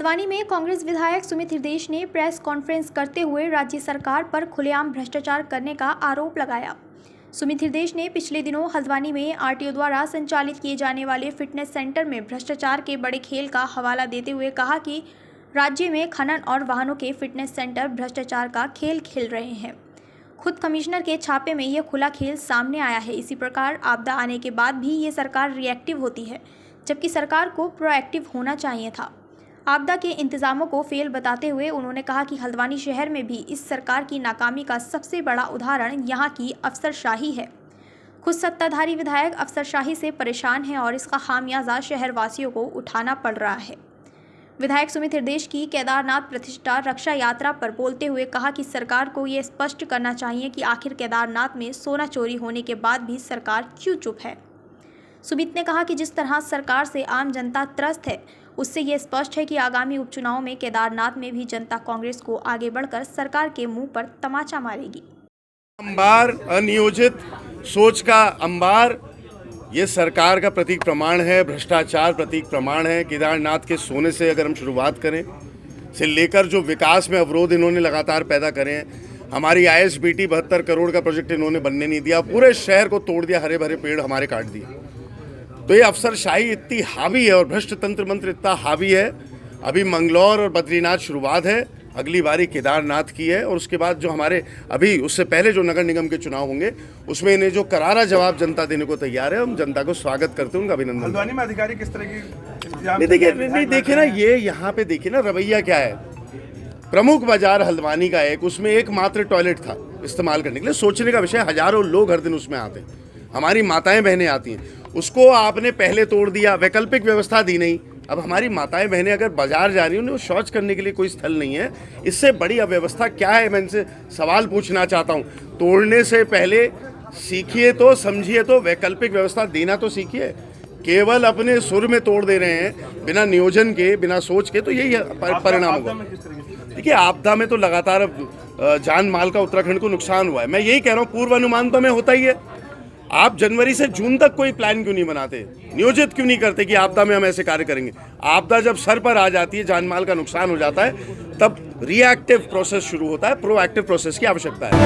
हल्द्वानी में कांग्रेस विधायक सुमित हृदेश ने प्रेस कॉन्फ्रेंस करते हुए राज्य सरकार पर खुलेआम भ्रष्टाचार करने का आरोप लगाया। सुमित हृदेश ने पिछले दिनों हल्द्वानी में आरटीओ द्वारा संचालित किए जाने वाले फिटनेस सेंटर में भ्रष्टाचार के बड़े खेल का हवाला देते हुए कहा कि राज्य में खनन और वाहनों के फिटनेस सेंटर भ्रष्टाचार का खेल खेल रहे हैं। खुद कमिश्नर के छापे में यह खुला खेल सामने आया है। इसी प्रकार आपदा आने के बाद भी ये सरकार रिएक्टिव होती है, जबकि सरकार को प्रोएक्टिव होना चाहिए था। आपदा के इंतजामों को फेल बताते हुए उन्होंने कहा कि हल्द्वानी शहर में भी इस सरकार की नाकामी का सबसे बड़ा उदाहरण यहाँ की अफसरशाही है। खुद सत्ताधारी विधायक अफसरशाही से परेशान हैं और इसका खामियाजा शहरवासियों को उठाना पड़ रहा है। विधायक सुमित हृदेश की केदारनाथ प्रतिष्ठा रक्षा यात्रा पर बोलते हुए कहा कि सरकार को ये स्पष्ट करना चाहिए कि आखिर केदारनाथ में सोना चोरी होने के बाद भी सरकार क्यों चुप है। सुमित ने कहा कि जिस तरह सरकार से आम जनता त्रस्त है, उससे ये स्पष्ट है कि आगामी उपचुनाव में केदारनाथ में भी जनता कांग्रेस को आगे बढ़कर सरकार के मुंह पर तमाचा मारेगी। अंबार, अनियोजित सोच का अंबार ये सरकार का प्रतीक प्रमाण है, भ्रष्टाचार प्रतीक प्रमाण है। केदारनाथ के सोने से अगर हम शुरुआत करें से लेकर जो विकास में अवरोध इन्होंने लगातार पैदा करे हैं, हमारी ISBT 72 करोड़ का प्रोजेक्ट इन्होंने बनने नहीं दिया, पूरे शहर को तोड़ दिया, हरे भरे पेड़ हमारे काट दिए। तो ये अफसरशाही इतनी हावी है और भ्रष्ट तंत्र मंत्र इतना हावी है। अभी मंगलौर और बद्रीनाथ शुरुआत है, अगली बारी केदारनाथ की है और उसके बाद जो हमारे अभी उससे पहले जो नगर निगम के चुनाव होंगे उसमें इन्हें जो करारा जवाब जनता देने को तैयार है, हम जनता को स्वागत करते हैं, उनका अभिनंदन। हल्द्वानी में अधिकारी किस तरह की नहीं देखिए ना, ये यहाँ पे देखिए ना रवैया क्या है। प्रमुख बाजार हल्द्वानी का उसमें एकमात्र टॉयलेट था इस्तेमाल करने के लिए। सोचने का विषय, हजारों लोग हर दिन उसमें आते हैं, हमारी माताएं बहनें आती हैं, उसको आपने पहले तोड़ दिया, वैकल्पिक व्यवस्था दी नहीं। अब हमारी माताएं बहनें अगर बाजार जा रही हैं, उन्हें शौच करने के लिए कोई स्थल नहीं है, इससे बड़ी अव्यवस्था क्या है? मैं इनसे सवाल पूछना चाहता हूं। तोड़ने से पहले सीखिए तो, समझिए तो, वैकल्पिक व्यवस्था देना तो सीखिए। केवल अपने सुर में तोड़ दे रहे हैं बिना नियोजन के, बिना सोच के, तो यही परिणाम होगा। देखिए, आपदा में तो लगातार जान माल का उत्तराखंड को नुकसान हुआ है। मैं यही कह रहा हूँ, पूर्वानुमान तो हमें होता ही है। आप जनवरी से जून तक कोई प्लान क्यों नहीं बनाते, नियोजित क्यों नहीं करते कि आपदा में हम ऐसे कार्य करेंगे? आपदा जब सर पर आ जाती है, जान माल का नुकसान हो जाता है, तब रिएक्टिव प्रोसेस शुरू होता है, प्रोएक्टिव प्रोसेस की आवश्यकता है।